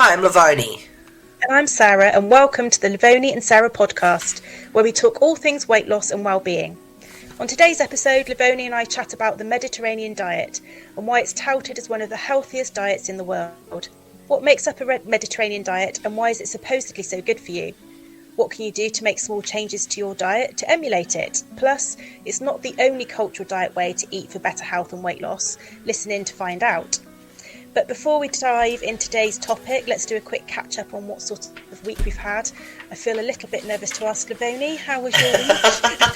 Hi, I'm Lovoni. And I'm Sarah, and welcome to the Lovoni and Sarah podcast, where we talk all things weight loss and well-being. On today's episode, Lovoni and I chat about the Mediterranean diet and why it's touted as one of the healthiest diets in the world. What makes up a Mediterranean diet and why is it supposedly so good for you? What can you do to make small changes to your diet to emulate it? Plus, it's not the only cultural diet way to eat for better health and weight loss. Listen in to find out. But before we dive into today's topic, let's do a quick catch up on what sort of week we've had. I feel a little bit nervous to ask Lovoni, how was your week?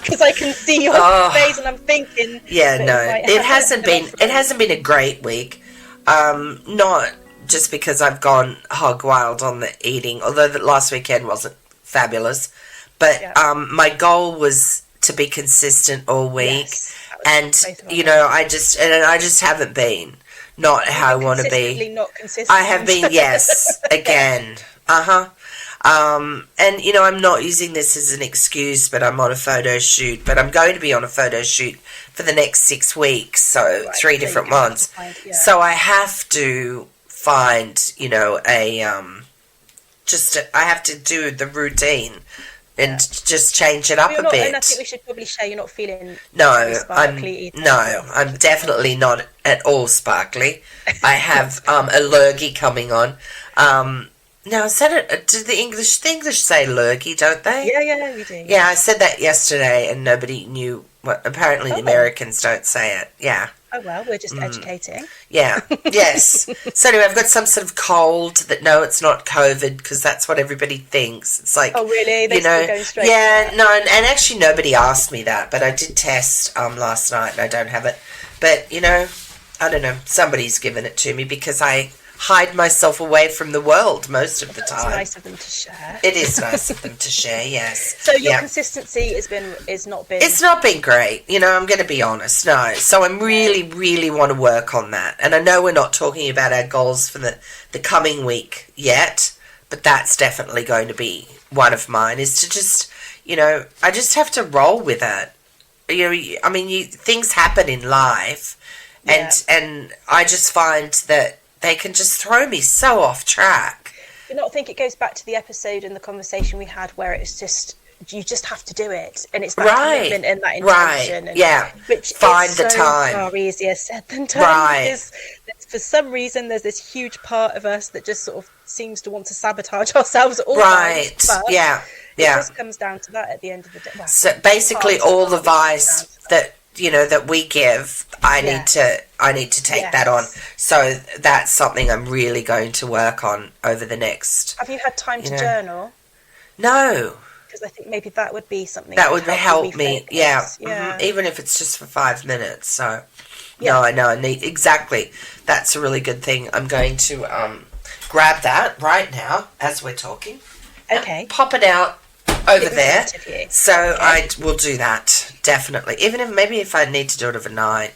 Because I can see your face and I'm thinking. Yeah, no, it hasn't been a great week. Not just because I've gone hog wild on the eating, although the last weekend wasn't fabulous. But my goal was to be consistent all week, and I just haven't been. Not how I want to be. Not consistent. I have been, yes, again. And, I'm not using this as an excuse, but I'm on a photo shoot. But I'm going to be on a photo shoot for the next 6 weeks, so 3 different ones. So I have to find, I have to do the routine and just change it up a bit. And I think we should probably share you're not feeling sparkly either. I'm definitely not at all sparkly. I have a lurgy coming on. Now, did the English say lurgy, don't they? Yeah, we do. Yeah, I said that yesterday and nobody knew what. Apparently the Americans don't say it. Yeah. Oh, well, we're just educating. Yeah, yes. So anyway, I've got some sort of cold that, no, it's not COVID, because that's what everybody thinks. It's like, oh, really? They're still going straight and actually nobody asked me that, but I did test last night and I don't have it. But, I don't know, somebody's given it to me because I hide myself away from the world most of the time. It's nice of them to share. It is nice of them to share, yes. So your consistency is not been... It's not been great, I'm going to be honest, no. So I really, really want to work on that. And I know we're not talking about our goals for the coming week yet, but that's definitely going to be one of mine, is to just, I just have to roll with it. Things happen in life, and I just find that they can just throw me so off track. Do you not think it goes back to the episode and the conversation we had where it's just, you just have to do it, and it's that commitment and that intention. Right, which find is the time. Far easier said than done. Right. For some reason, there's this huge part of us that just sort of seems to want to sabotage ourselves at all times. But it just comes down to that at the end of the day. Well, so basically, all the advice that we give, I need to take that on. So that's something I'm really going to work on over the next. Have you had time to journal? No. Because I think maybe that would be something that would help me. Yeah. Mm-hmm. Even if it's just for 5 minutes. So no, I know I need exactly. That's a really good thing. I'm going to grab that right now as we're talking. Okay. Pop it out over there. So I will do that, definitely. Even if I need to do it overnight.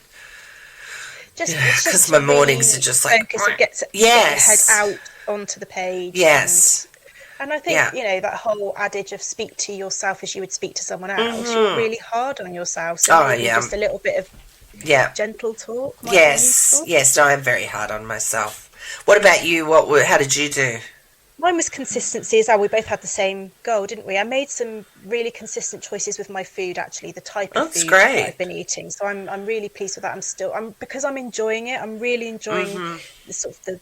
Because my mornings are just like... Focus and get your head out onto the page. Yes. And I think, that whole adage of speak to yourself as you would speak to someone else, you're really hard on yourself. So just a little bit of gentle talk. Yes, no, I'm very hard on myself. What about you? How did you do? Mine was consistency as well. We both had the same goal, didn't we? I made some really consistent choices with my food, actually, the type of food that I've been eating. So I'm really pleased with that. Because I'm enjoying it. I'm really enjoying the sort of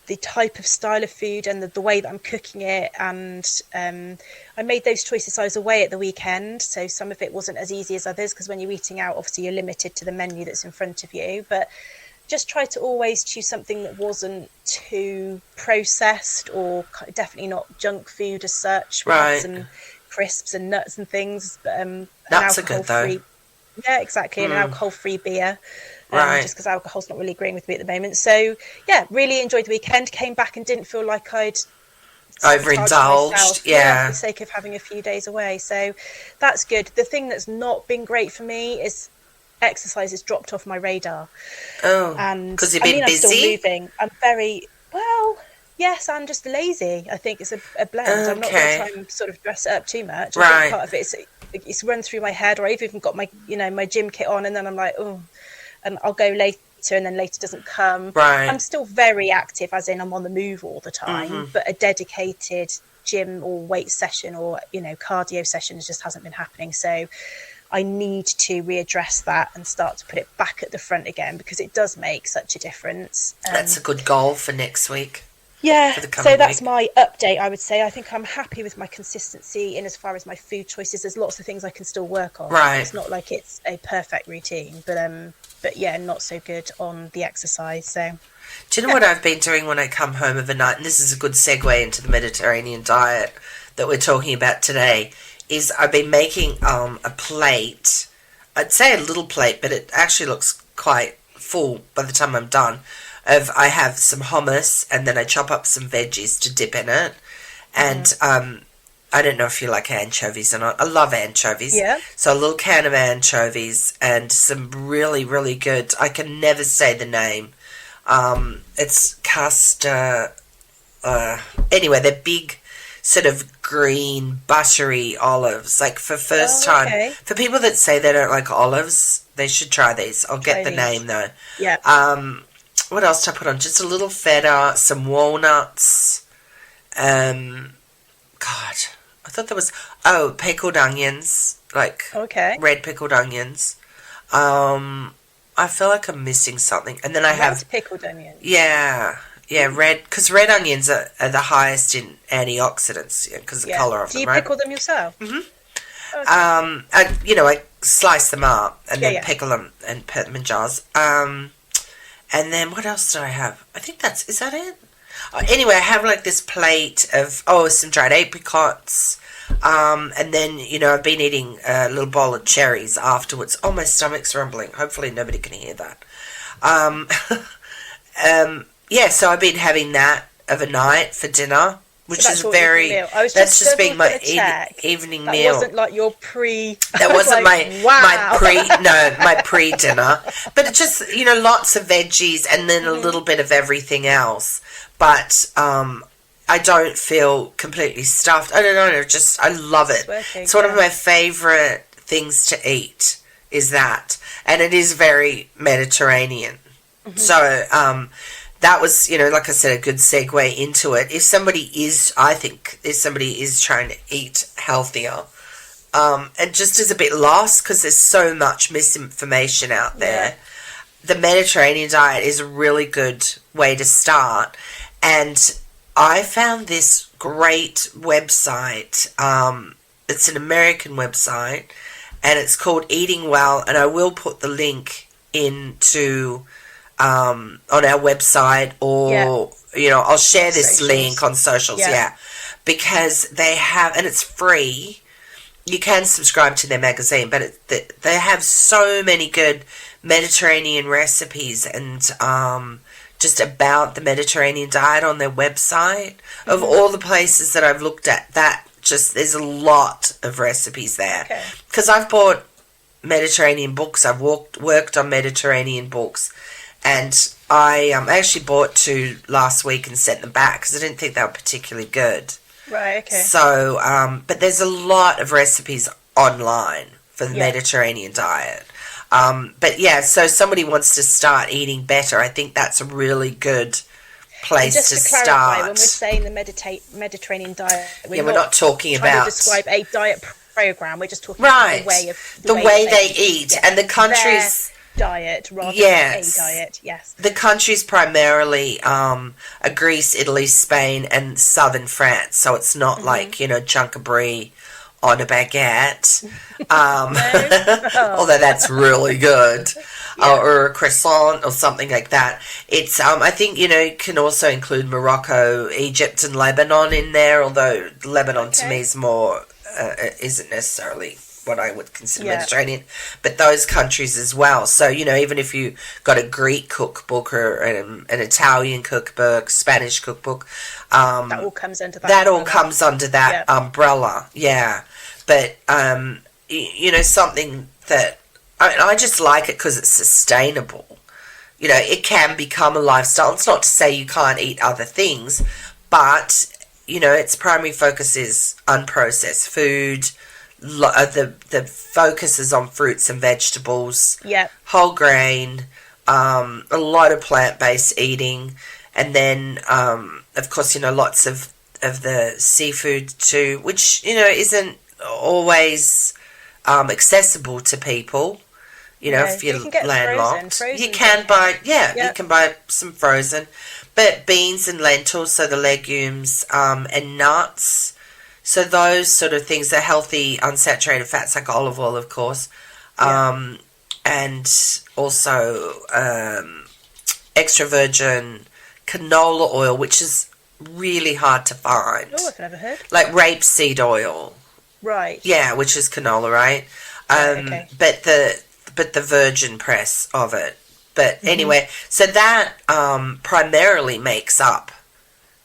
the type of style of food and the way that I'm cooking it. And I made those choices. I was away at the weekend, so some of it wasn't as easy as others, because when you're eating out, obviously you're limited to the menu that's in front of you. But just try to always choose something that wasn't too processed, or definitely not junk food as such. Right. Some crisps and nuts and things. Nuts are good though. Yeah, exactly. And an alcohol-free beer. Just because alcohol's not really agreeing with me at the moment. So, really enjoyed the weekend. Came back and didn't feel like I'd overindulged. For the sake of having a few days away. So that's good. The thing that's not been great for me is exercise has dropped off my radar. Oh, because you've been busy? I'm still moving. I'm very, yes, I'm just lazy. I think it's a blend. Okay. I'm not going to try and sort of dress it up too much. I think part of it's run through my head, or I've even got my, my gym kit on, and then I'm like, and I'll go later later and then later doesn't come. Right. I'm still very active, as in I'm on the move all the time, but a dedicated gym or weight session or, you know, cardio session just hasn't been happening. So I need to readdress that and start to put it back at the front again, because it does make such a difference. That's a good goal for next week. Yeah, for the coming so that's week. my update, I would say. I think I'm happy with my consistency in as far as my food choices. There's lots of things I can still work on. Right. It's not like it's a perfect routine, but yeah, not so good on the exercise. So do you know what I've been doing when I come home overnight? And this is a good segue into the Mediterranean diet that we're talking about today. Is I've been making a plate. I'd say a little plate, but it actually looks quite full by the time I'm done. I have some hummus, and then I chop up some veggies to dip in it. And I don't know if you like anchovies or not. I love anchovies. Yeah. So a little can of anchovies and some really, really good, I can never say the name. It's castor. Anyway, they're big, sort of green, buttery olives. Like for first time. For people that say they don't like olives, they should try these. I'll get the name though. Yeah. What else did I put on? Just a little feta, some walnuts. God, I thought there was pickled onions, like red pickled onions. I feel like I'm missing something, and then I have pickled onions. Yeah, red, because red onions are the highest in antioxidants because the colour of them. Do you right? pickle them yourself? Mm-hmm. I slice them up and then pickle them and put them in jars. And then what else do I have? I think is that it? Anyway, I have like this plate of some dried apricots. And then, I've been eating a little bowl of cherries afterwards. Oh, my stomach's rumbling. Hopefully nobody can hear that. So I've been having that of a night for dinner, which is very, that's just being my evening meal. That wasn't like your that wasn't my pre-dinner. But it's just, lots of veggies and then a little bit of everything else. But, I don't feel completely stuffed. I don't know. I love it. It's one of my favourite things to eat is that. And it is very Mediterranean. Mm-hmm. So that was, like I said, a good segue into it. If somebody is trying to eat healthier and just is a bit lost because there's so much misinformation out there, the Mediterranean diet is a really good way to start. And I found this great website. It's an American website, and it's called Eating Well, and I will put the link into on our website, or I'll share this link on socials. Because they have, and it's free. You can subscribe to their magazine, but they have so many good Mediterranean recipes and just about the Mediterranean diet on their website. Of all the places that I've looked at, there's a lot of recipes there. Because I've bought Mediterranean books, I've worked on Mediterranean books, and I actually bought 2 last week and sent them back because I didn't think they were particularly good. Right, okay. So, but there's a lot of recipes online for the Mediterranean diet. So somebody wants to start eating better, I think that's a really good place to start. Clarify, when we're saying the Mediterranean diet, we're not talking about trying to describe a diet program. We're just talking about the way they eat, and the countries diet rather than a diet. Yes, the countries primarily are Greece, Italy, Spain, and southern France. So it's not like chunk of brie on a baguette, although that's really good, or a croissant or something like that. It's I think you can also include Morocco, Egypt, and Lebanon in there. Although Lebanon to me is more isn't necessarily what I would consider Mediterranean, but those countries as well. So even if you got a Greek cookbook or an Italian cookbook, Spanish cookbook, that all comes under that. That all comes under that umbrella. Yeah. But, something that I just like it because it's sustainable. It can become a lifestyle. It's not to say you can't eat other things, but, its primary focus is unprocessed food. The focus is on fruits and vegetables, whole grain, a lot of plant-based eating, and then, of course, lots of the seafood too, which, isn't always accessible to people. If you're landlocked, you can buy, you can buy some frozen, but beans and lentils, so the legumes, and nuts, so those sort of things are healthy, unsaturated fats, like olive oil, of course, and also extra virgin canola oil, which is really hard to find. Oh, I've never heard. Like rapeseed oil. Right. Yeah, which is canola, right? Okay. But the virgin press of it. But anyway, so that primarily makes up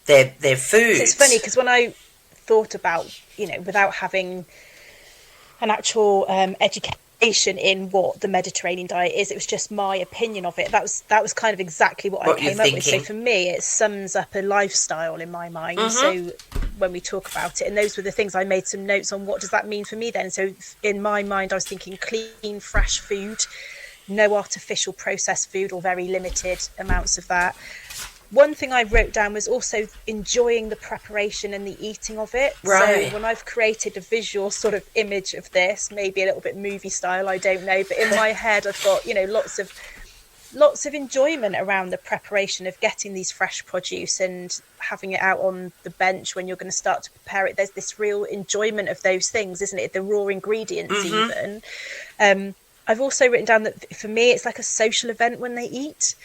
their food. So it's funny because when I thought about, without having an actual education in what the Mediterranean diet is, it was just my opinion of it. That was kind of exactly what I came up with. So for me, it sums up a lifestyle in my mind. So when we talk about it, and those were the things I made some notes on. What does that mean for me then? So in my mind, I was thinking clean, fresh food, no artificial processed food or very limited amounts of that. One thing I wrote down was also enjoying the preparation and the eating of it. Right. So when I've created a visual sort of image of this, maybe a little bit movie style, I don't know, but in my head I've got, lots of enjoyment around the preparation of getting these fresh produce and having it out on the bench when you're going to start to prepare it. There's this real enjoyment of those things, isn't it? The raw ingredients even. I've also written down that for me it's like a social event when they eat.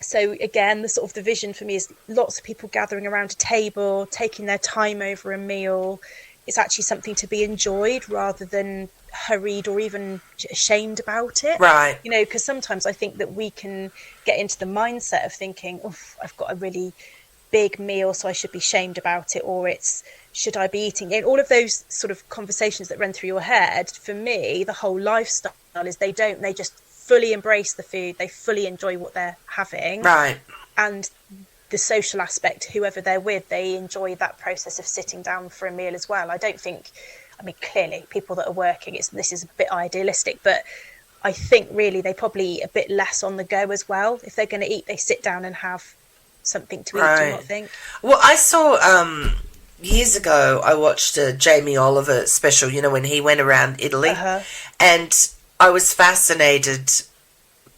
So again, the vision for me is lots of people gathering around a table, taking their time over a meal. It's actually something to be enjoyed rather than hurried or even ashamed about it. Right. Because sometimes I think that we can get into the mindset of thinking, I've got a really big meal, so I should be shamed about it, or should I be eating it? All of those sort of conversations that run through your head, for me, the whole lifestyle is they just fully embrace the food, they fully enjoy what they're having, right? And the social aspect, whoever they're with, they enjoy that process of sitting down for a meal as well. Clearly people that are working, this is a bit idealistic, but I think really they probably eat a bit less on the go as well. If they're going to eat, they sit down and have something to eat. Do you not think? Well, I saw years ago, I watched a Jamie Oliver special, when he went around Italy, and I was fascinated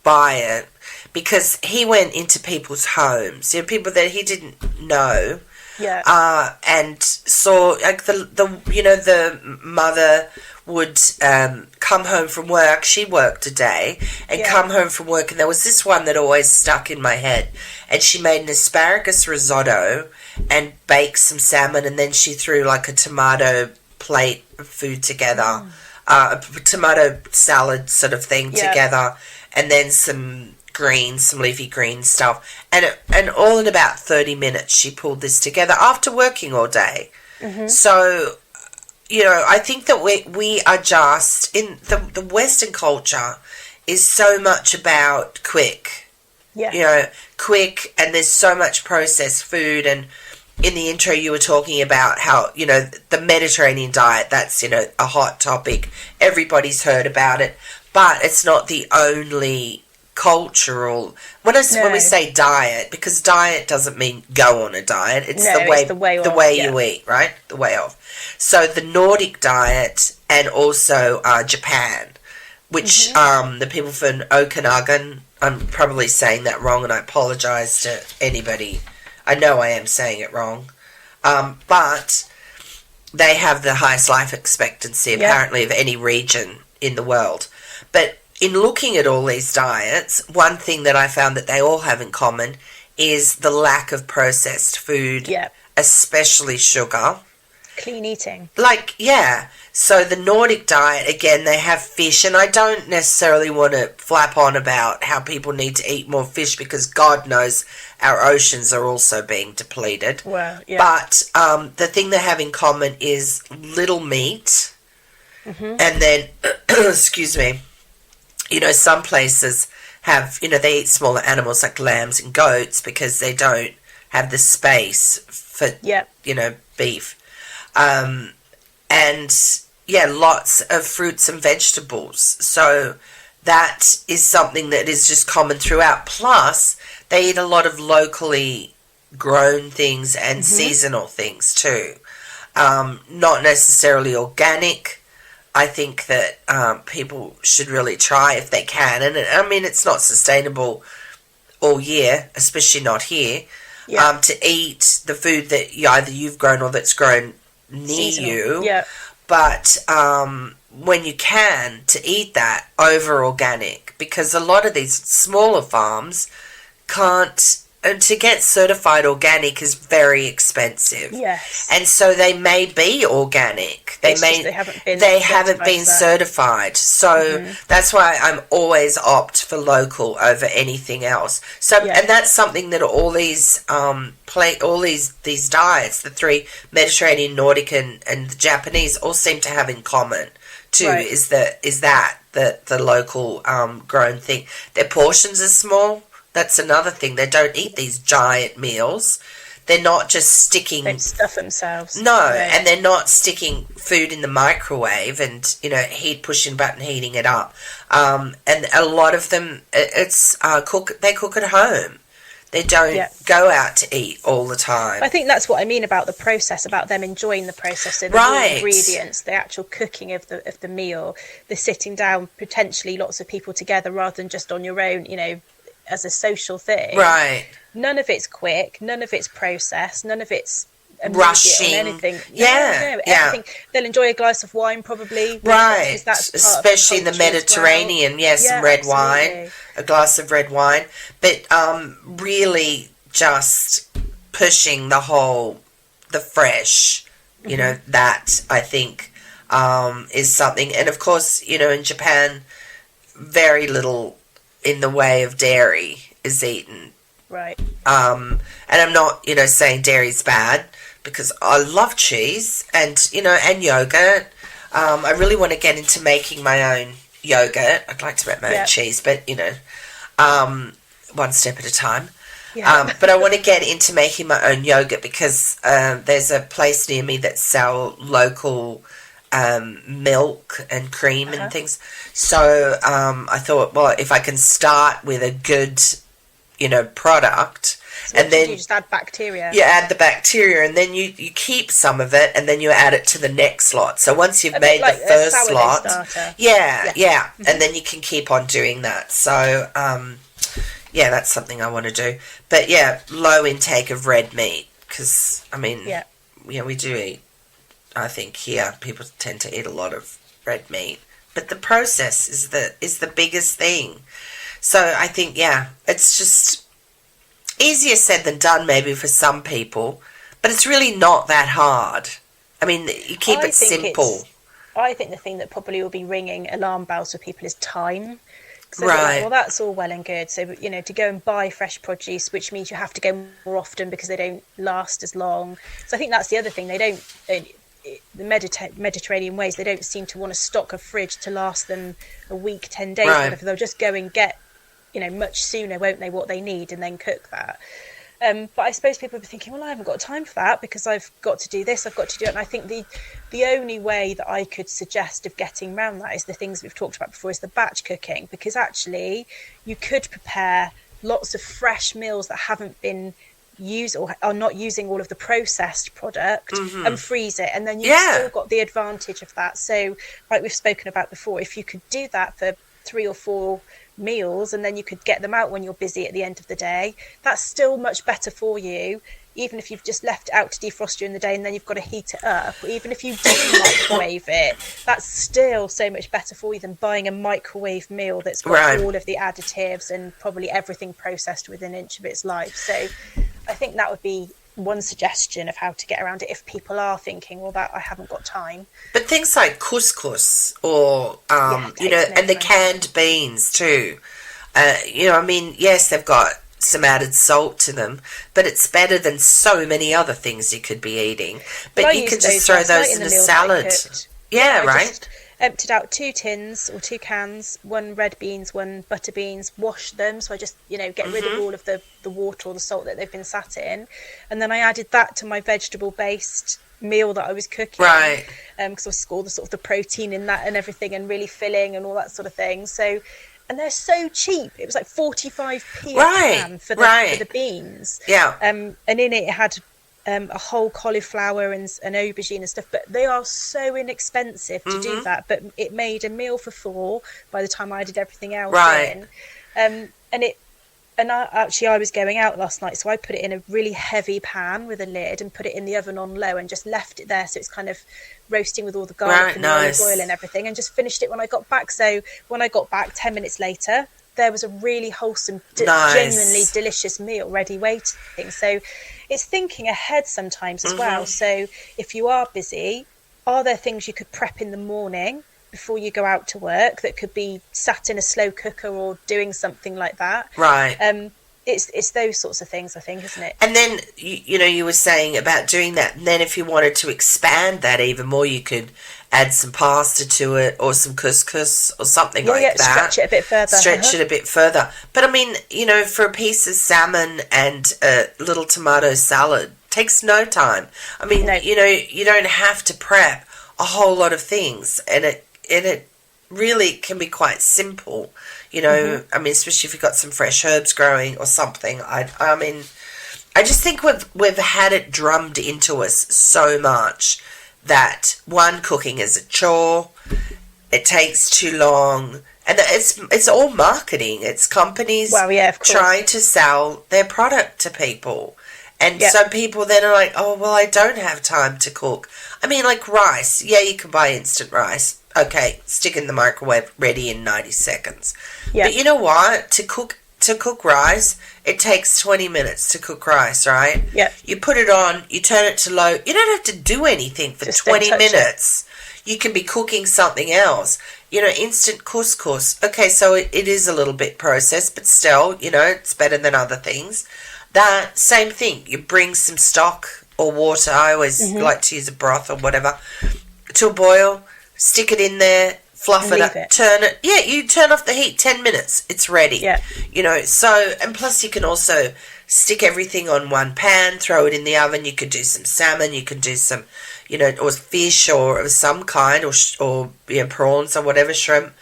by it because he went into people's homes, people that he didn't know, and saw like the mother would come home from work. She worked a day and come home from work, and there was this one that always stuck in my head. And she made an asparagus risotto and baked some salmon, and then she threw like a tomato plate of food together. A tomato salad sort of thing together, and then some leafy green stuff, and all in about 30 minutes she pulled this together after working all day. So I think that we are just in the Western culture is so much about quick, quick, and there's so much processed food. And in the intro, you were talking about how, the Mediterranean diet, that's, a hot topic. Everybody's heard about it, but it's not the only cultural... When we say diet, because diet doesn't mean go on a diet, it's the way you eat, right? The way of. So the Nordic diet, and also Japan, which the people from Okanagan, I'm probably saying that wrong, and I apologise to anybody. I know I am saying it wrong. But they have the highest life expectancy, apparently, of any region in the world. But in looking at all these diets, one thing that I found that they all have in common is the lack of processed food, especially sugar. Clean eating. So the Nordic diet, again, they have fish, and I don't necessarily want to flap on about how people need to eat more fish, because God knows our oceans are also being depleted. Well, But the thing they have in common is little meat, and then, excuse me, some places have, they eat smaller animals like lambs and goats because they don't have the space for, beef. And lots of fruits and vegetables. So that is something that is just common throughout. Plus, they eat a lot of locally grown things and seasonal things too. Not necessarily organic. I think that people should really try if they can. And I mean, it's not sustainable all year, especially not here, to eat the food that either you've grown or that's grown near you. Yeah. But when you can, to eat that over organic, because a lot of these smaller farms can't, and to get certified organic is very expensive. Yes. And so they may be organic. They haven't been certified. So that's why I'm always opt for local over anything else. So and that's something that all these these diets, the three, Mediterranean, Nordic and the Japanese, all seem to have in common too, is that the local grown thing. Their portions are small. That's another thing. They don't eat these giant meals. They're not just sticking... They don't stuff themselves. No, and they're not sticking food in the microwave and, pushing a button, heating it up. And a lot of them, they cook at home. They don't go out to eat all the time. I think that's what I mean about the process, about them enjoying the process of the ingredients, the actual cooking of the meal, the sitting down, potentially lots of people together rather than just on your own, as a social thing. Right. None of it's quick, none of it's processed, none of it's rushing. Anything. Yeah. Everything. They'll enjoy a glass of wine probably. Right. Especially in the Mediterranean. Some red wine. A glass of red wine. But really just pushing the fresh, that I think is something. And of course, in Japan, very little in the way of dairy is eaten. Right. And I'm not, saying dairy's bad, because I love cheese and, and yogurt. I really want to get into making my own yogurt. I'd like to make my own cheese, but, one step at a time. Yeah. But I want to get into making my own yogurt because there's a place near me that sell local milk and cream and things. So I thought, well, if I can start with a good, product, so and then you just add bacteria. You add the bacteria, and then you keep some of it, and then you add it to the next lot. So once you've made the first lot, and then you can keep on doing that. So that's something I want to do. But low intake of red meat, because I mean, we do eat. I think here people tend to eat a lot of red meat, but the process is the biggest thing. So I think it's just easier said than done maybe for some people, but it's really not that hard. I mean, you keep it simple. I think the thing that probably will be ringing alarm bells for people is time. Right. Well, that's all well and good. So, to go and buy fresh produce, which means you have to go more often because they don't last as long. So I think that's the other thing. The Mediterranean ways, they don't seem to want to stock a fridge to last them a week, 10 days. Right. They'll just go and get, much sooner, won't they, what they need and then cook that. But I suppose people will be thinking, well, I haven't got time for that because I've got to do this, I've got to do it. And I think the only way that I could suggest of getting around that is the things we've talked about before, is the batch cooking, because actually you could prepare lots of fresh meals that haven't been used or are not using all of the processed product and freeze it, and then you've still got the advantage of that. So like we've spoken about before, if you could do that for 3 or 4 meals and then you could get them out when you're busy at the end of the day, that's still much better for you, even if you've just left it out to defrost during the day and then you've got to heat it up, or even if you do microwave it, that's still so much better for you than buying a microwave meal that's got all of the additives and probably everything processed within an inch of its life. So I think that would be one suggestion of how to get around it if people are thinking, well, that I haven't got time. But things like couscous or, and the canned beans too. I mean, yes, they've got some added salt to them, but it's better than so many other things you could be eating. But you can just throw those in a salad. Just emptied out 2 tins or 2 cans, 1 red beans, 1 butter beans, wash them. So I just, get rid of all of the water or the salt that they've been sat in. And then I added that to my vegetable-based meal that I was cooking. Right. Because I saw the sort of the protein in that and everything and really filling and all that sort of thing. So and they're so cheap. It was like 45p a Right, can for the beans. Yeah. And in it had a whole cauliflower and an aubergine and stuff, but they are so inexpensive to do that. But it made a meal for 4 by the time I did everything else in. And I was going out last night, so I put it in a really heavy pan with a lid and put it in the oven on low and just left it there, so it's kind of roasting with all the garlic and the olive oil and everything, and just finished it when I got back. So when I got back 10 minutes later, there was a really wholesome, genuinely delicious meal ready waiting. So it's thinking ahead sometimes as well. So if you are busy, are there things you could prep in the morning before you go out to work that could be sat in a slow cooker or doing something like that? Right. It's those sorts of things, I think, isn't it? And then, you were saying about doing that, and then if you wanted to expand that even more, you could add some pasta to it or some couscous or something like that. Stretch it a bit further. Stretch it a bit further. But I mean, for a piece of salmon and a little tomato salad, takes no time. I mean, you don't have to prep a whole lot of things, and it really can be quite simple. I mean, especially if you've got some fresh herbs growing or something. I mean, I just think we've had it drummed into us so much that cooking is a chore, it takes too long, and it's all marketing. It's companies trying to sell their product to people. And so people then are like, oh, well, I don't have time to cook. I mean, like rice. Yeah, you can buy instant rice. Okay, stick in the microwave, ready in 90 seconds. Yeah. But you know what? To cook rice, it takes 20 minutes to cook rice, right? Yeah. You put it on, you turn it to low. You don't have to do anything for just 20 minutes. You can be cooking something else. Instant couscous. Okay, so it is a little bit processed, but still, it's better than other things. That same thing. You bring some stock or water. I always like to use a broth or whatever to a boil. Stick it in there, fluff it up, turn it. Yeah, you turn off the heat, 10 minutes, it's ready. Yeah. So, and plus you can also stick everything on one pan, throw it in the oven. You could do some salmon, you can do some, or fish or of some kind, or prawns or whatever, shrimp,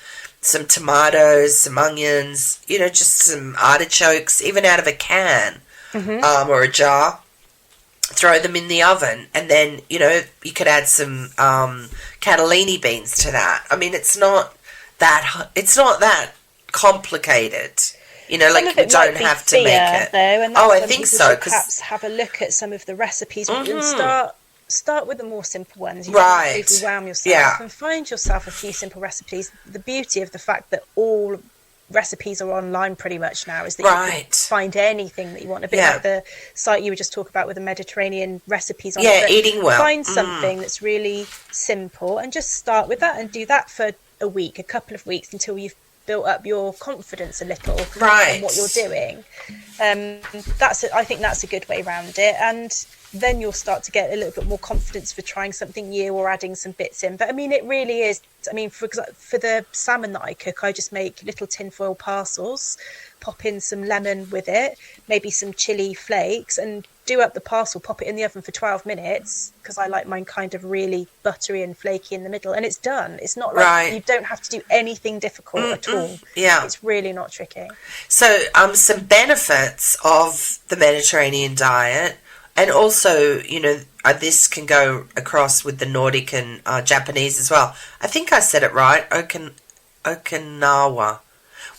some tomatoes, some onions, just some artichokes, even out of a can or a jar. Throw them in the oven, and then you could add some cannellini beans to that. I mean, it's not that complicated. Like you don't have to make it. Though, and I think so. Perhaps have a look at some of the recipes and start with the more simple ones. You right. Don't overwhelm yourself and find yourself a few simple recipes. The beauty of the fact that all recipes are online pretty much now is that you can find anything that you want. A bit like the site you were just talking about with the Mediterranean recipes on it. Eating well. Find something that's really simple and just start with that and do that for a couple of weeks until you've built up your confidence a little in what you're doing. I think that's a good way around it, and then you'll start to get a little bit more confidence for trying something new or adding some bits in. But I mean, it really is. I mean, for the salmon that I cook, I just make little tinfoil parcels, pop in some lemon with it, maybe some chili flakes, and do up the parcel, pop it in the oven for 12 minutes, because I like mine kind of really buttery and flaky in the middle, and it's done. It's not like you don't have to do anything difficult at all. Yeah. It's really not tricky. So some benefits of the Mediterranean diet, and also, this can go across with the Nordic and Japanese as well. I think I said it right, Okinawa,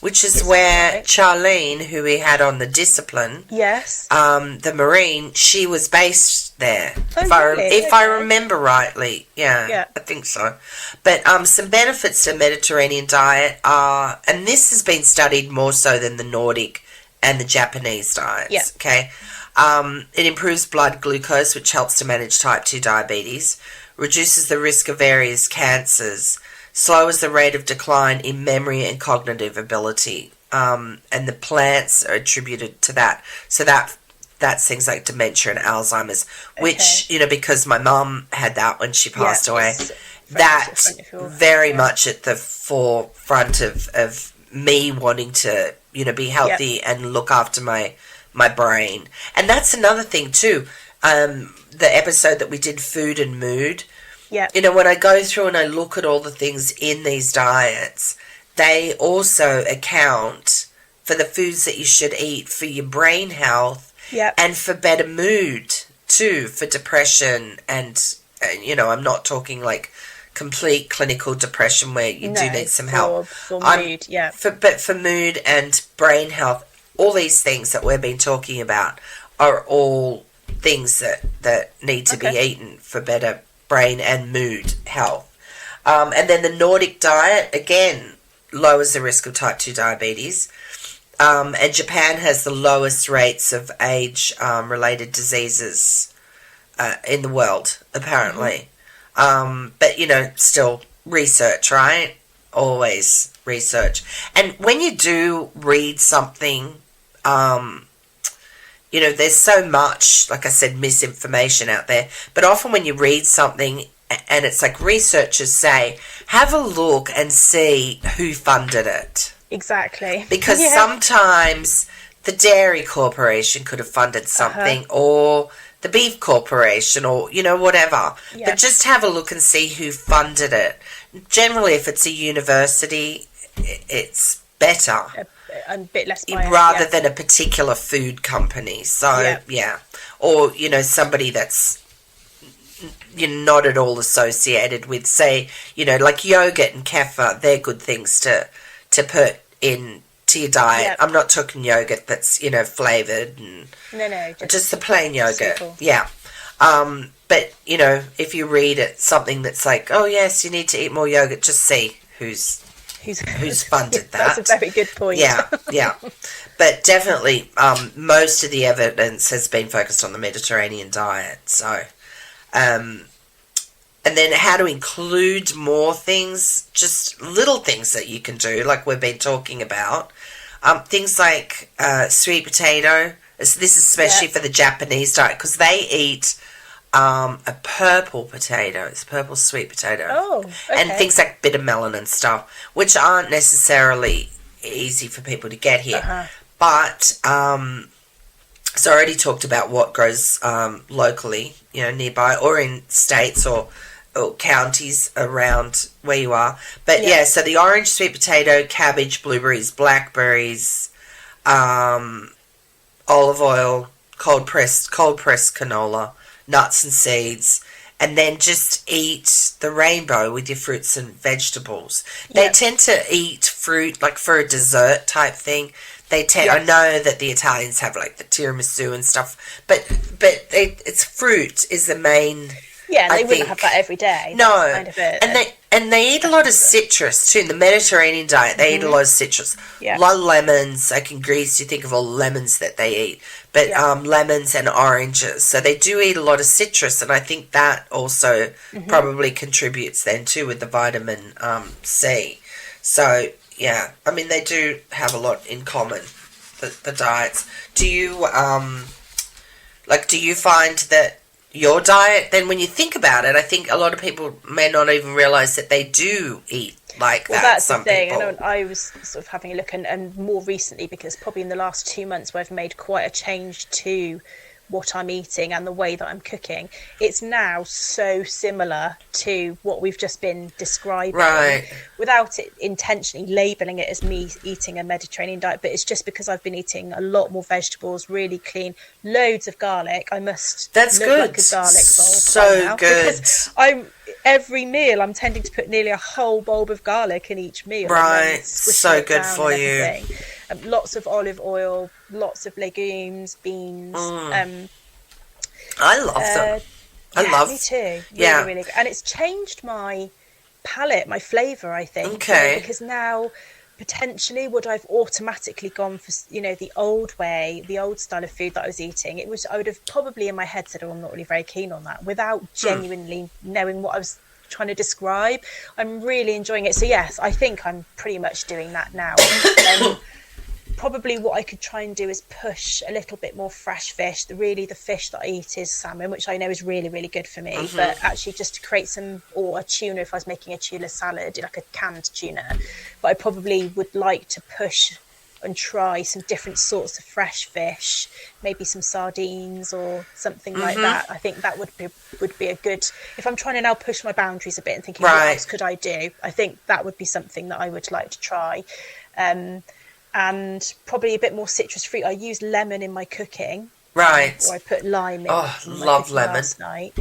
which is where Charlene, who we had on the Discipline, the Marine, she was based there. If I remember rightly, I think so. But some benefits to Mediterranean diet are, and this has been studied more so than the Nordic and the Japanese diets. Okay. It improves blood glucose, which helps to manage type 2 diabetes, reduces the risk of various cancers, slows the rate of decline in memory and cognitive ability, and the plants are attributed to that. So that's things like dementia and Alzheimer's, which, because my mum had that when she passed away, that's very much at the forefront of me wanting to, be healthy and look after my brain. And that's another thing too, the episode that we did, Food and Mood. When I go through and I look at all the things in these diets, they also account for the foods that you should eat for your brain health and for better mood too, for depression and I'm not talking like complete clinical depression where you do need some help. For mood, but for mood and brain health, all these things that we've been talking about are all things that need to be eaten for better brain and mood health. And then the Nordic diet, again, lowers the risk of type 2 diabetes. And Japan has the lowest rates of age-related diseases in the world, apparently. But, still research, right? Always research. And when you do read something, there's so much, like I said, misinformation out there. But often when you read something and it's like researchers say, have a look and see who funded it. Exactly. Because sometimes the Dairy Corporation could have funded something or the Beef Corporation or, whatever. Yeah. But just have a look and see who funded it. Generally, if it's a university, it's better. A bit less biased, rather than a particular food company. So, Or, somebody that's not at all associated with, say, like yogurt and kefir, they're good things to put in to your diet. Yep. I'm not talking yogurt that's, flavoured. No. Just the plain yogurt. Simple. Yeah. But, if you read it, something that's like, oh, yes, you need to eat more yogurt, just see who's funded that. That's a very good point. Yeah. But definitely, most of the evidence has been focused on the Mediterranean diet. So, and then how to include more things, just little things that you can do, like we've been talking about. Things like sweet potato. This is especially for the Japanese diet because they eat a purple potato. It's purple sweet potato. Oh, okay. And things like bitter melon and stuff, which aren't necessarily easy for people to get here. But, so I already talked about what grows locally, nearby or in states or counties around where you are. But, so the orange sweet potato, cabbage, blueberries, blackberries, olive oil, cold-pressed canola, nuts and seeds, and then just eat the rainbow with your fruits and vegetables. They tend to eat fruit like for a dessert type thing. They tend. I know that the Italians have like the tiramisu and stuff, but it's fruit is the main. Yeah, they wouldn't have that every day. No, that's kind of it. And they eat a lot of citrus too. In the Mediterranean diet, they eat a lot of citrus. Yeah. A lot of lemons. Like in Greece, you think of all the lemons that they eat. But lemons and oranges. So they do eat a lot of citrus, and I think that also probably contributes then too with the vitamin C. So, yeah, I mean, they do have a lot in common, the diets. Do you, do you find that your diet, then when you think about it, I think a lot of people may not even realise that they do eat like that. Well, that's some the thing. people. I was sort of having a look, and more recently, because probably in the last 2 months where I've made quite a change to what I'm eating and the way that I'm cooking, it's now so similar to what we've just been describing, right, without it intentionally labelling it as me eating a Mediterranean diet. But it's just because I've been eating a lot more vegetables, really clean, loads of garlic. I must That's look good. like a garlic bowl So now, good. because every meal I'm tending to put nearly a whole bulb of garlic in each meal. Right, so good for you. Lots of olive oil, lots of legumes, beans. I love them. Me too. Really good. And it's changed my palate, my flavour, I think. Okay. Because now, potentially, would I've automatically gone for, the old way, the old style of food that I was eating? I would have probably in my head said, I'm not really very keen on that, without genuinely knowing what I was trying to describe. I'm really enjoying it. So yes, I think I'm pretty much doing that now. Probably what I could try and do is push a little bit more fresh fish. The fish that I eat is salmon, which I know is really, really good for me. But actually just to create or a tuna, if I was making a tuna salad, like a canned tuna. But I probably would like to push and try some different sorts of fresh fish, maybe some sardines or something like that. I think that would be a good, if I'm trying to now push my boundaries a bit and thinking, what else could I do? I think that would be something that I would like to try. And probably a bit more citrus fruit. I use lemon in my cooking. Right. Or I put lime in. Oh, love lemon. Last night.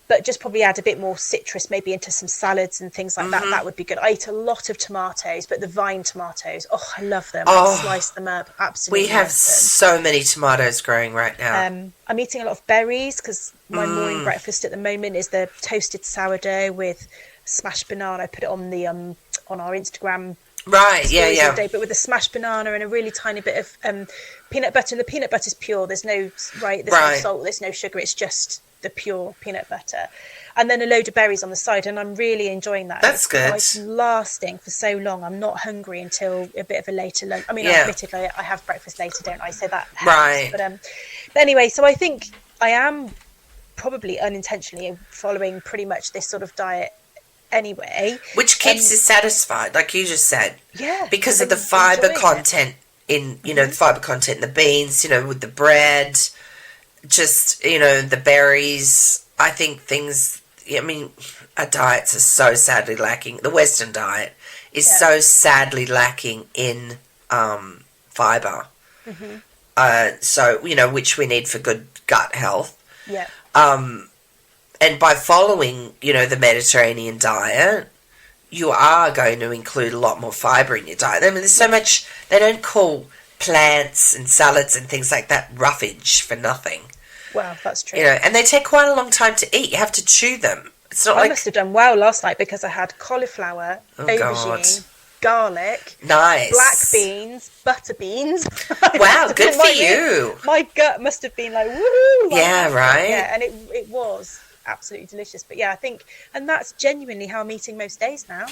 But just probably add a bit more citrus maybe into some salads and things like that. That would be good. I eat a lot of tomatoes, but the vine tomatoes, I love them. I slice them up. Absolutely. We have so many tomatoes growing right now. I'm eating a lot of berries because my morning breakfast at the moment is the toasted sourdough with smashed banana. I put it on the on our Instagram. Right, yeah. Day, but with a smashed banana and a really tiny bit of peanut butter. And the peanut butter is pure. There's no no salt, there's no sugar. It's just the pure peanut butter, and then a load of berries on the side, and I'm really enjoying that. That's good. It's lasting for so long. I'm not hungry until a bit of a later lunch. I mean, admittedly, I have breakfast later, don't I? So that helps. Right. But anyway, so I think I am probably unintentionally following pretty much this sort of diet anyway, which keeps you satisfied, like you just said. Yeah, because of the fiber content in the fiber content in the beans, with the bread. Just, the berries, I think our diets are so sadly lacking. The Western diet is so sadly lacking in fibre. So, which we need for good gut health. Yeah. And by following, the Mediterranean diet, you are going to include a lot more fibre in your diet. I mean, there's so much, they don't call plants and salads and things like that roughage for nothing. Well, that's true. And they take quite a long time to eat. You have to chew them. It's not I must have done well last night because I had cauliflower, aubergine, garlic, nice, black beans, butter beans. Wow, good for you. My gut must have been like, woohoo! Yeah, right. Yeah, and it was absolutely delicious. But yeah, I think, and that's genuinely how I'm eating most days now.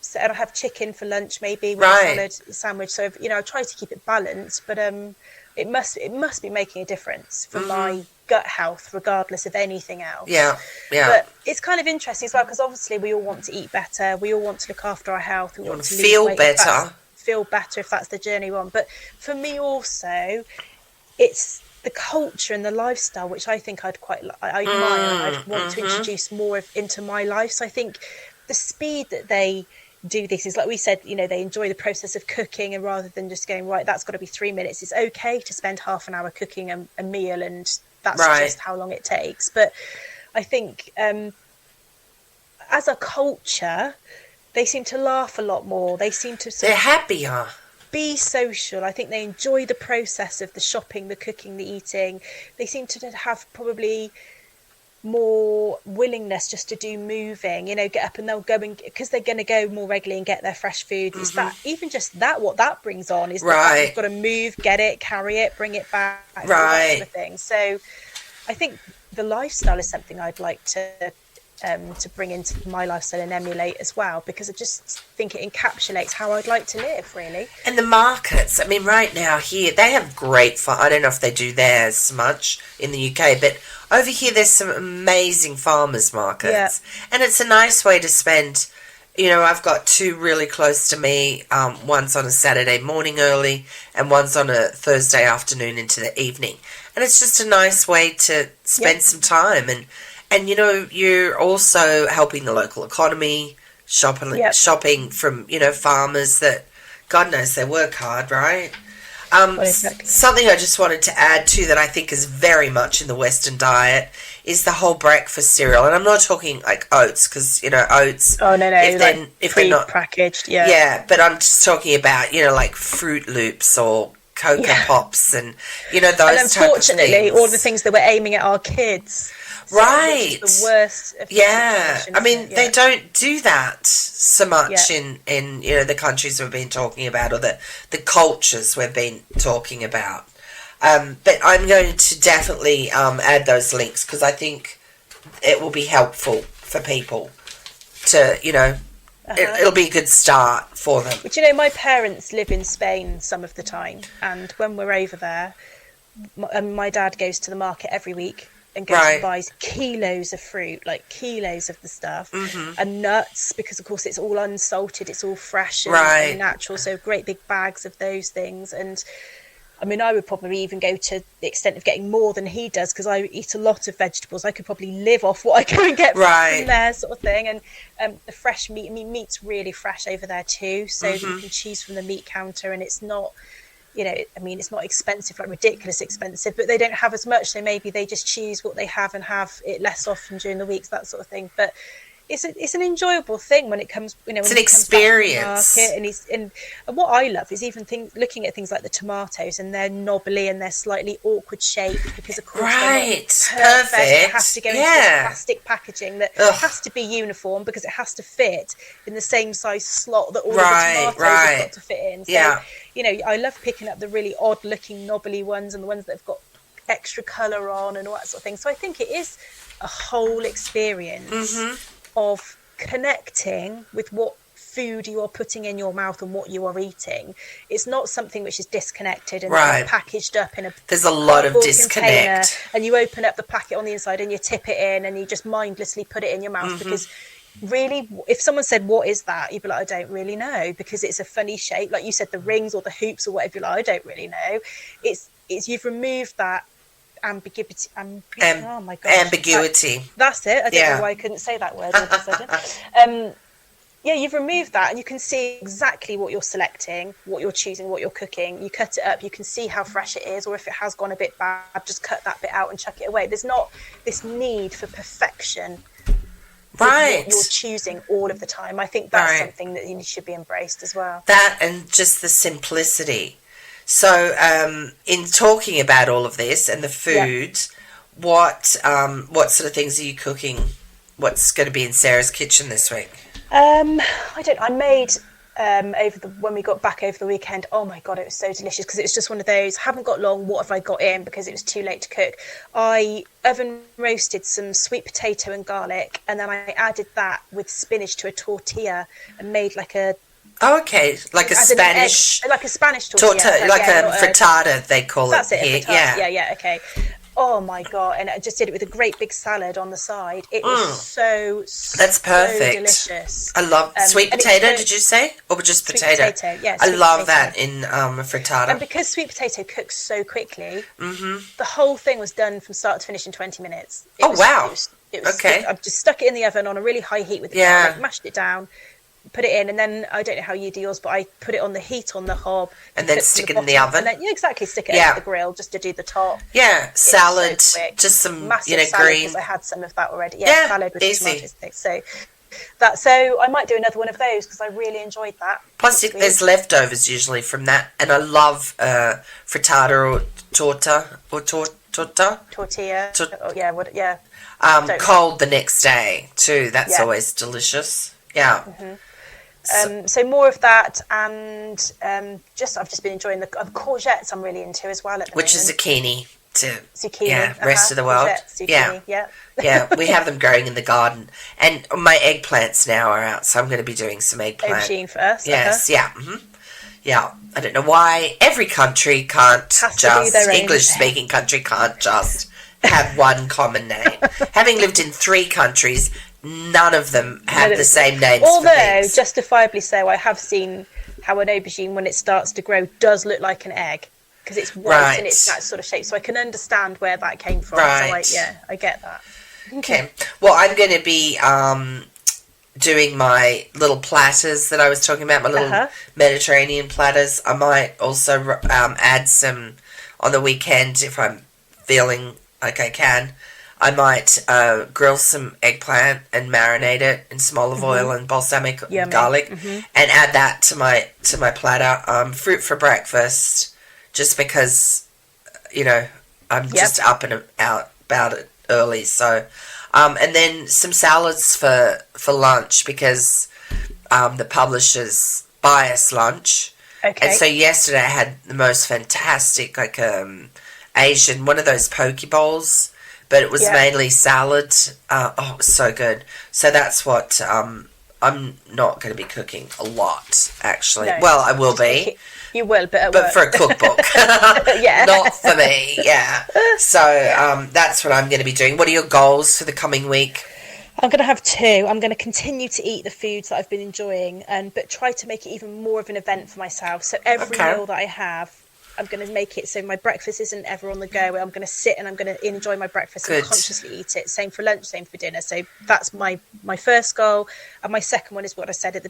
So I have chicken for lunch, maybe with a salad sandwich. So I try to keep it balanced, but it must be making a difference for my gut health, regardless of anything else. Yeah. But it's kind of interesting as well because obviously we all want to eat better. We all want to look after our health. We want to feel lose weight better. Feel better if that's the journey we're on. But for me also, it's the culture and the lifestyle which I think I admire. I'd want to introduce more into my life. So I think the speed that they do this is, like we said, they enjoy the process of cooking, and rather than just going, right, that's got to be 3 minutes, it's okay to spend half an hour cooking a meal, and that's just how long it takes. But I think as a culture, they seem to laugh a lot more. They seem to they're happier, be social. I think they enjoy the process of the shopping, the cooking, the eating. They seem to have probably more willingness just to do moving, get up, and they'll go because they're going to go more regularly and get their fresh food. Is that even just that what that brings on is that you've got to move, get it, carry it, bring it back, that sort of thing. So I think the lifestyle is something I'd like to bring into my lifestyle and emulate as well, because I just think it encapsulates how I'd like to live, really. And the markets, I mean, right now here they have great I don't know if they do theirs much in the UK, but over here there's some amazing farmers markets, and it's a nice way to spend. I've got two really close to me. One's on a Saturday morning early, and one's on a Thursday afternoon into the evening, and it's just a nice way to spend some time. And you're also helping the local economy, shopping from farmers that, God knows, they work hard, right? Something I just wanted to add to that I think is very much in the Western diet is the whole breakfast cereal, and I'm not talking like oats, because oats. Oh no, if they're not packaged, but I'm just talking about like Fruit Loops or Cocoa Pops and those and type of unfortunately, all the things that we're aiming at our kids. Right. The worst. I mean, they don't do that so much in the countries we've been talking about, or the cultures we've been talking about. But I'm going to definitely add those links, because I think it will be helpful for people to, it'll be a good start for them. But my parents live in Spain some of the time, and when we're over there, my dad goes to the market every week. and goes and buys kilos of fruit, like kilos of the stuff, and nuts, because of course it's all unsalted, it's all fresh and natural, so great big bags of those things. And I mean, I would probably even go to the extent of getting more than he does, because I eat a lot of vegetables. I could probably live off what I go and get from there, sort of thing. And the fresh meat, I mean, meat's really fresh over there too, so you can choose from the meat counter, and it's not, you know, I mean, it's not expensive, like ridiculous expensive, but they don't have as much, so maybe they just choose what they have and have it less often during the weeks, that sort of thing. But it's an enjoyable thing when it comes, you know, it's when an experience. And what I love is even looking at things like the tomatoes, and they're knobbly and they're slightly awkward shaped, because of course they're not perfect. It has to go into plastic packaging that has to be uniform, because it has to fit in the same size slot that all of the tomatoes have got to fit in. So, you know, I love picking up the really odd looking knobbly ones, and the ones that have got extra colour on and all that sort of thing. So I think it is a whole experience of connecting with what food you are putting in your mouth and what you are eating. It's not something which is disconnected and packaged up in a there's a lot of disconnect, and you open up the packet on the inside and you tip it in and you just mindlessly put it in your mouth, because really, if someone said, what is that, you'd be like, I don't really know, because it's a funny shape, like you said, the rings or the hoops or whatever. You're like, I don't really know. It's you've removed that ambiguity. Oh my gosh, ambiguity. That's it. I don't know why I couldn't say that word all of a sudden. You've removed that, and you can see exactly what you're selecting, what you're choosing, what you're cooking. You cut it up, you can see how fresh it is, or if it has gone a bit bad, just cut that bit out and chuck it away. There's not this need for perfection. What you're choosing all of the time. I think that's something that should be embraced as well. That, and just the simplicity. So, in talking about all of this and the food, what sort of things are you cooking? What's going to be in Sarah's kitchen this week? I made when we got back over the weekend. Oh my god, it was so delicious, because it was just one of those, haven't got long, what have I got in, because it was too late to cook. I oven roasted some sweet potato and garlic, and then I added that with spinach to a tortilla and made like a like a Spanish tortilla, like a frittata they call it here. Okay. Oh my god! And I just did it with a great big salad on the side. It was so perfect. Delicious. I love sweet potato. Did you say, or just potato? Sweet potato, yeah. I love that in frittata. And because sweet potato cooks so quickly, the whole thing was done from start to finish in 20 minutes. It was okay. I just stuck it in the oven on a really high heat with the garlic, mashed it down, put it in, and then I don't know how you do yours, but I put it on the heat on the hob, and then stick it in the oven. And then, stick it over the grill just to do the top. Salad, so just some massive salad, green. Because I had some of that already. Salad with easy. Tomatoes. So I might do another one of those, because I really enjoyed that. Plus, there's leftovers usually from that, and I love frittata or tortilla. Cold the next day too. That's always delicious. So more of that, and I've just been enjoying the courgettes. I'm really into as well at the which moment. is zucchini to zucchini, rest of the world. Zucchini, we have them growing in the garden, and my eggplants now are out, so I'm going to be doing some eggplant. Aubergine first. Yes, I don't know why every country can't just English-speaking country can't just have one common name. Having lived in 3 countries, none of them have the same names. Although, justifiably so, I have seen how an aubergine, when it starts to grow, does look like an egg, because it's white and it's that sort of shape. So I can understand where that came from. Right. So I get that. Okay. Well, I'm going to be doing my little platters that I was talking about, my little Mediterranean platters. I might also add some on the weekend if I'm feeling like I can. I might grill some eggplant and marinate it in some olive oil and balsamic garlic, and add that to my platter. Fruit for breakfast, just because I'm just up and out about it early. So, and then some salads for lunch, because the publishers buy us lunch. Okay. And so yesterday I had the most fantastic Asian, one of those poke bowls. But it was mainly salad. It was so good. So that's what I'm not going to be cooking a lot, actually. No, well, I will be. You will, but at but work. for a cookbook. Yeah. Not for me, yeah. So that's what I'm going to be doing. What are your goals for the coming week? I'm going to have two. I'm going to continue to eat the foods that I've been enjoying, but try to make it even more of an event for myself. So every meal that I have, I'm going to make it so my breakfast isn't ever on the go. I'm going to sit and I'm going to enjoy my breakfast and consciously eat it. Same for lunch, same for dinner. So that's my first goal. And my second one is what I said at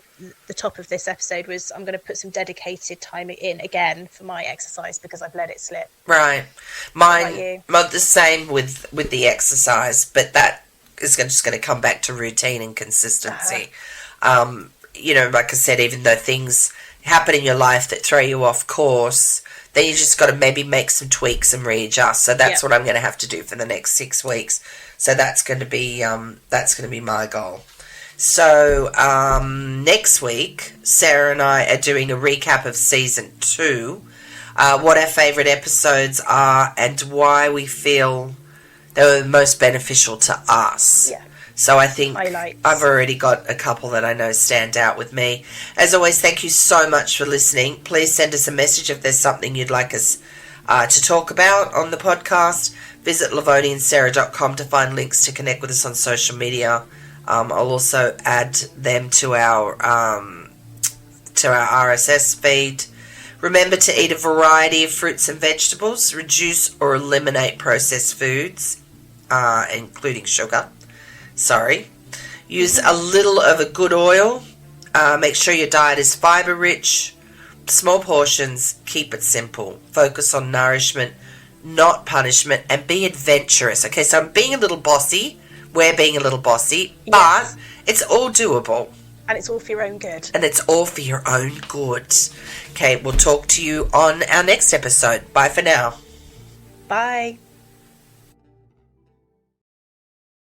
the top of this episode was I'm going to put some dedicated time in again for my exercise because I've let it slip. Right. Mine, the same with the exercise, but that is just going to come back to routine and consistency. You know, like I said, even though things happen in your life that throw you off course, then you just got to maybe make some tweaks and readjust. So that's what I'm going to have to do for the next 6 weeks. So that's going to be my goal. So next week, Sarah and I are doing a recap of season 2, what our favourite episodes are, and why we feel they were most beneficial to us. Yeah. So I think Highlights. I've already got a couple that I know stand out with me. As always, thank you so much for listening. Please send us a message if there's something you'd like us to talk about on the podcast. Visit lovoniandsarah.com to find links to connect with us on social media. I'll also add them to our RSS feed. Remember to eat a variety of fruits and vegetables. Reduce or eliminate processed foods, including sugar. Use a little of a good oil. Make sure your diet is fiber rich. Small portions. Keep it simple. Focus on nourishment, not punishment, and be adventurous. Okay, so I'm being a little bossy. We're being a little bossy, but it's all doable. And it's all for your own good. And it's all for your own good. Okay, we'll talk to you on our next episode. Bye for now. Bye.